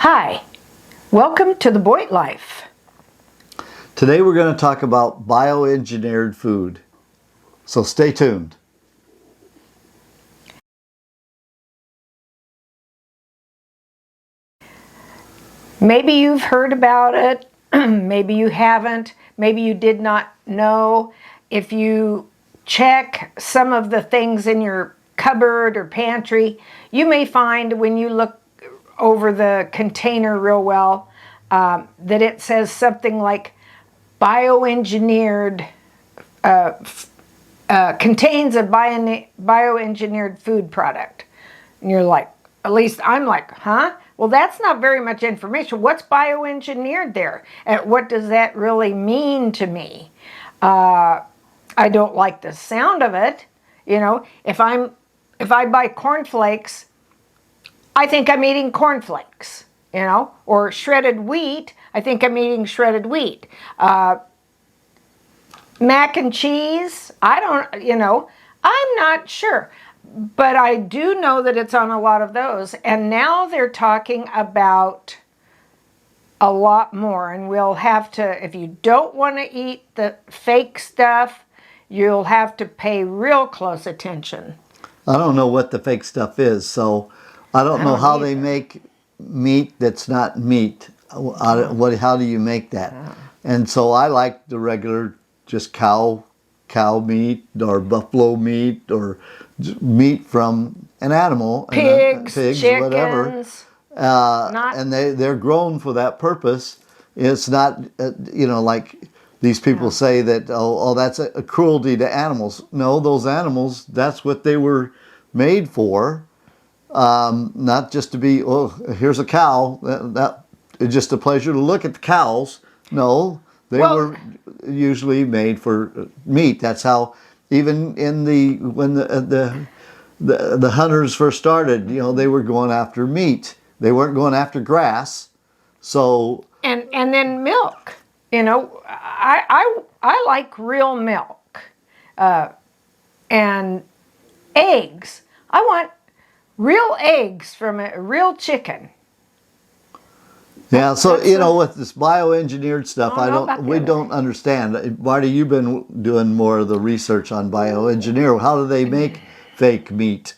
Hi, welcome to the Boyd Life. Today we're going to talk about bioengineered food. So stay tuned. Maybe you've heard about it, maybe you haven't, maybe you did not know. If you check some of the things in your cupboard or pantry, you may find when you look over the container real well that it says something like bioengineered, contains a bioengineered food product. And you're like, at least I'm like, huh? Well, that's not very much information. What's bioengineered there? And what does that really mean to me? I don't like the sound of it. You know, if I buy cornflakes, I think I'm eating cornflakes, you know, or shredded wheat, I think I'm eating shredded wheat. Mac and cheese, I don't, you know, I'm not sure. But I do know that it's on a lot of those. And now they're talking about a lot more. And we'll have to, if you don't want to eat the fake stuff, you'll have to pay real close attention. I don't know what the fake stuff is, so I don't know how they make meat that's not meat. How do you make that? And so I like the regular just cow meat or buffalo meat or meat from an animal, pigs, chickens, whatever, and they're grown for that purpose. It's not you know, like these people say that oh that's a cruelty to animals. No, those animals, that's what they were made for, not just to be, oh, here's a cow, that it's just a pleasure to look at the cows. No, they were usually made for meat. That's how, even in when the hunters first started, you know, they were going after meat. They weren't going after grass. So and then milk. You know, I like real milk, and eggs. I want real eggs from a real chicken. Yeah, so you know, with this bioengineered stuff, we don't understand. Marty, you've been doing more of the research on bioengineer. How do they make fake meat?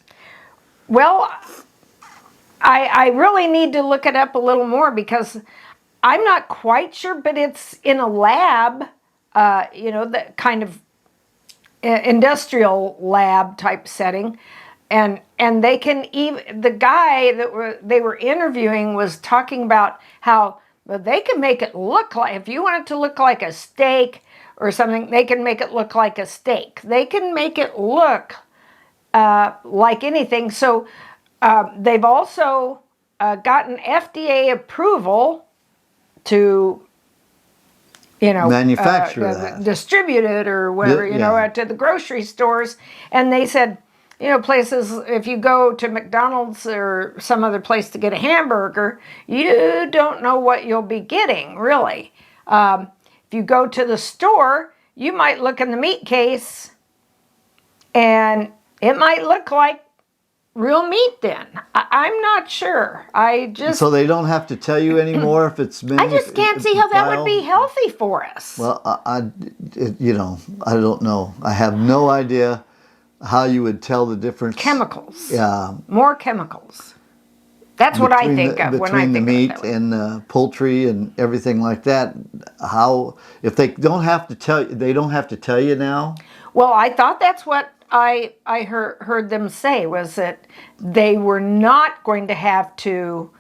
Well, I really need to look it up a little more because I'm not quite sure, but it's in a lab, you know, the kind of industrial lab type setting. And they can even, the guy that they were interviewing was talking about how they can make it look like, if you want it to look like a steak or something, they can make it look like a steak. They can make it look like anything. So they've also gotten FDA approval to, you know, manufacture that, distribute it or whatever, you know, to the grocery stores. And they said, you know, places, if you go to McDonald's or some other place to get a hamburger, you don't know what you'll be getting, really. If you go to the store, you might look in the meat case and it might look like real meat then. I'm not sure. So they don't have to tell you anymore if it's I just can't see how that would be healthy for us. Well, you know, I don't know. I have no idea how you would tell the difference. Chemicals. Yeah. More chemicals. That's what I think of when I think between the meat and poultry and everything like that. How, if they don't have to tell you, they don't have to tell you now? Well, I thought that's what I heard them say, was that they were not going to have to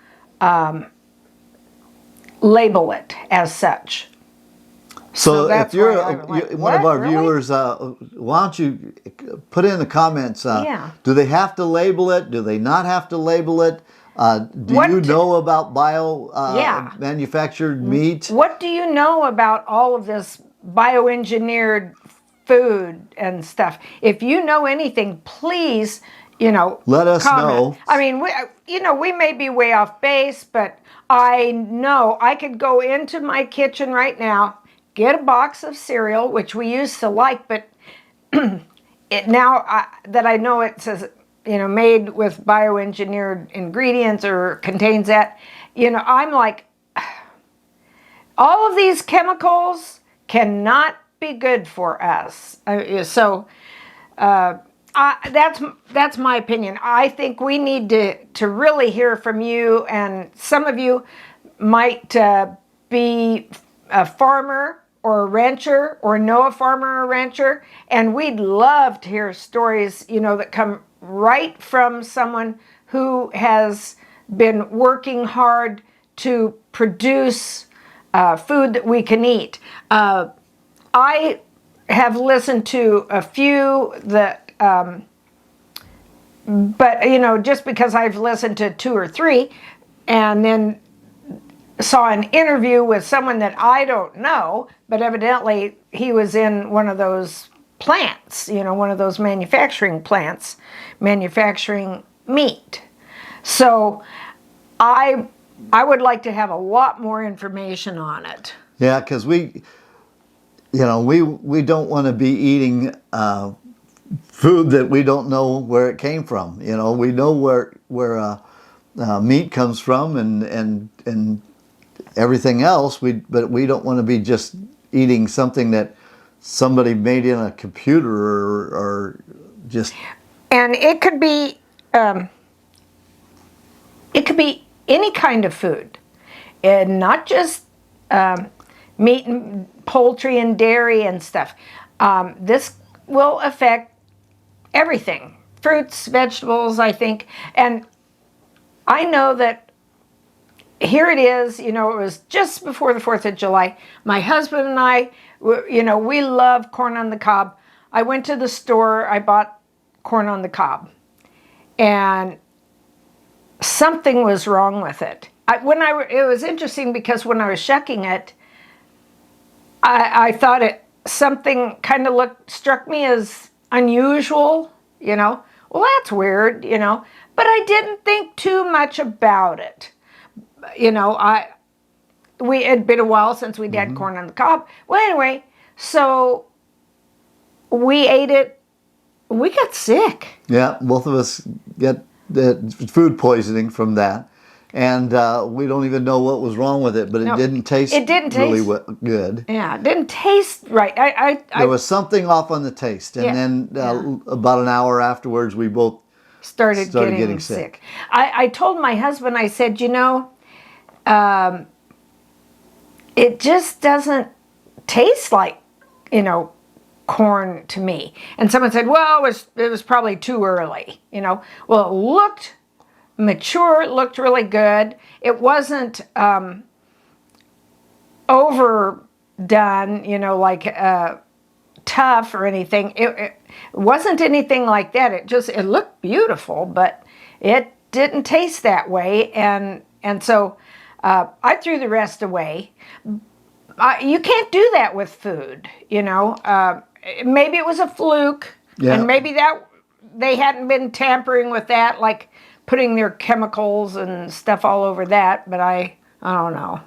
label it as such. So if you're one of our viewers, why don't you put in the comments, do they have to label it? Do they not have to label it? Do you know about manufactured meat? What do you know about all of this bioengineered food and stuff? If you know anything, please, you know, let us comment. know. I mean, you know, we may be way off base, but I know I could go into my kitchen right now, get a box of cereal, which we used to like, but now that I know it says, you know, made with bioengineered ingredients or contains that, I'm like, all of these chemicals cannot be good for us. That's my opinion. I think we need to really hear from you, and some of you might be a farmer or a rancher or know a farmer or a rancher, and we'd love to hear stories, that come right from someone who has been working hard to produce food that we can eat. I have listened to a few that, but just because I've listened to 2 or 3, and then saw an interview with someone that I don't know, but evidently he was in one of those plants, one of those manufacturing plants, manufacturing meat. So I would like to have a lot more information on it. Yeah, because we don't want to be eating food that we don't know where it came from. We know where meat comes from and everything else. But we don't want to be just eating something that somebody made in a computer or just. And it could be any kind of food, and not just meat and poultry and dairy and stuff. This will affect everything, fruits, vegetables, I think. And I know that here it is, it was just before the 4th of July. My husband and I, we love corn on the cob. I went to the store, I bought corn on the cob, and something was wrong with it. It was interesting because when I was shucking it, I thought something kind of struck me as unusual, well, that's weird, but I didn't think too much about it. It had been a while since we'd had corn on the cob. Well, anyway, so we ate it. We got sick. Yeah, both of us get food poisoning from that. And we don't even know what was wrong with it, but it didn't taste really good. Yeah, it didn't taste right. There was something off on the taste. And then about an hour afterwards, we both started getting sick. I told my husband, I said, it just doesn't taste like, corn to me. And someone said, well, it was probably too early, Well, it looked mature, it looked really good. It wasn't overdone, like tough or anything. It wasn't anything like that. It looked beautiful, but it didn't taste that way. And so I threw the rest away. You can't do that with food, maybe it was a fluke, and maybe that they hadn't been tampering with that, like putting their chemicals and stuff all over that, but I don't know.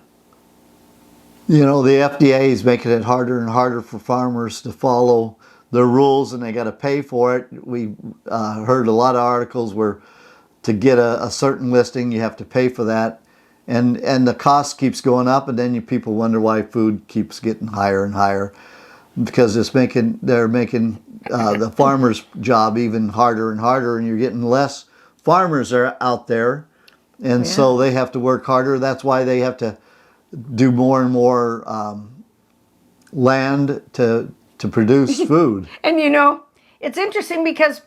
The FDA is making it harder and harder for farmers to follow their rules, and they got to pay for it. We heard a lot of articles where to get a certain listing, you have to pay for that. And the cost keeps going up, and then people wonder why food keeps getting higher and higher, because they're making the farmer's job even harder and harder, and you're getting less farmers are out there, and so they have to work harder. That's why they have to do more and more land to produce food. And it's interesting because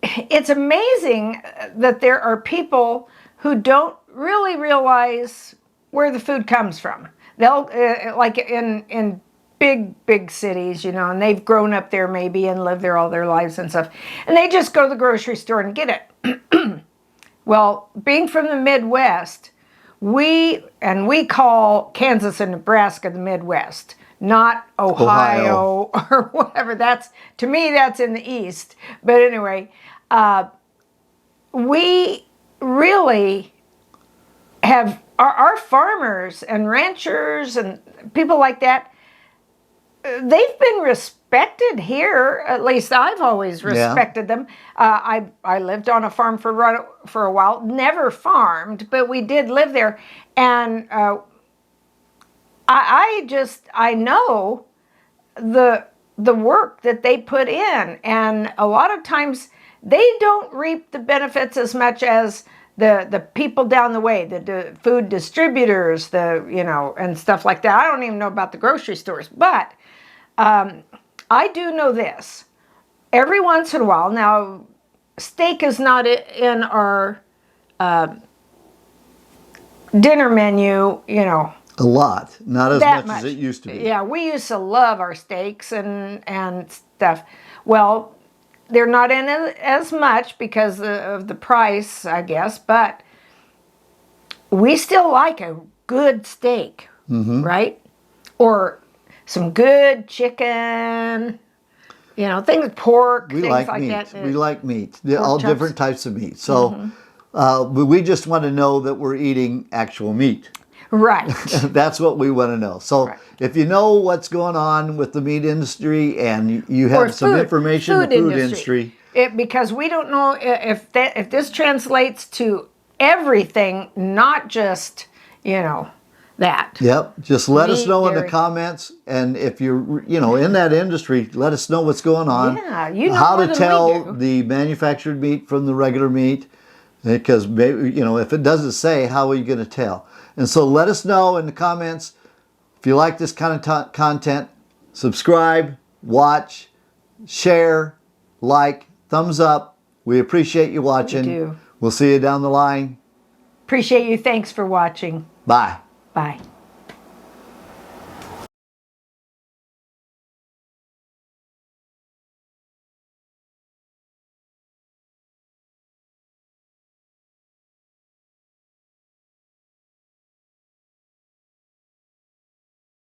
it's amazing that there are people who don't really realize where the food comes from. They'll like in big cities, and they've grown up there maybe and lived there all their lives and stuff, and they just go to the grocery store and get it. Well, being from the Midwest, we call Kansas and Nebraska the Midwest, not Ohio. Or whatever. To me, that's in the East. But anyway, we really have our farmers and ranchers and people like that. They've been respected respected here. At least I've always respected them. I lived on a farm for a while. Never farmed, but we did live there, and I know the work that they put in, and a lot of times they don't reap the benefits as much as the people down the way, the food distributors, and stuff like that. I don't even know about the grocery stores, but I do know this. Every once in a while, now steak is not in our dinner menu, A lot, not as that much as it used to be. Yeah, we used to love our steaks and stuff. Well, they're not in it as much because of the price, I guess, but we still like a good steak, right? Or some good chicken, things, pork, We things like like meat. that. We like meat. All chops. different types of meat. So we just want to know that we're eating actual meat. Right. That's what we want to know. So if you know what's going on with the meat industry and you have some information in the food industry. Because we don't know if this translates to everything, not just, that. Yep. Just let us Meat, know in the dairy. comments. And if you're, in that industry, let us know what's going on. Yeah, you know how more to than tell we do. the manufactured meat from the regular meat. Because maybe, if it doesn't say, how are you going to tell? And so let us know in the comments if you like this kind of content. Subscribe, watch, share, like, thumbs up. We appreciate you watching. We do. We'll see you down the line. Appreciate you. Thanks for watching. Bye. Bye.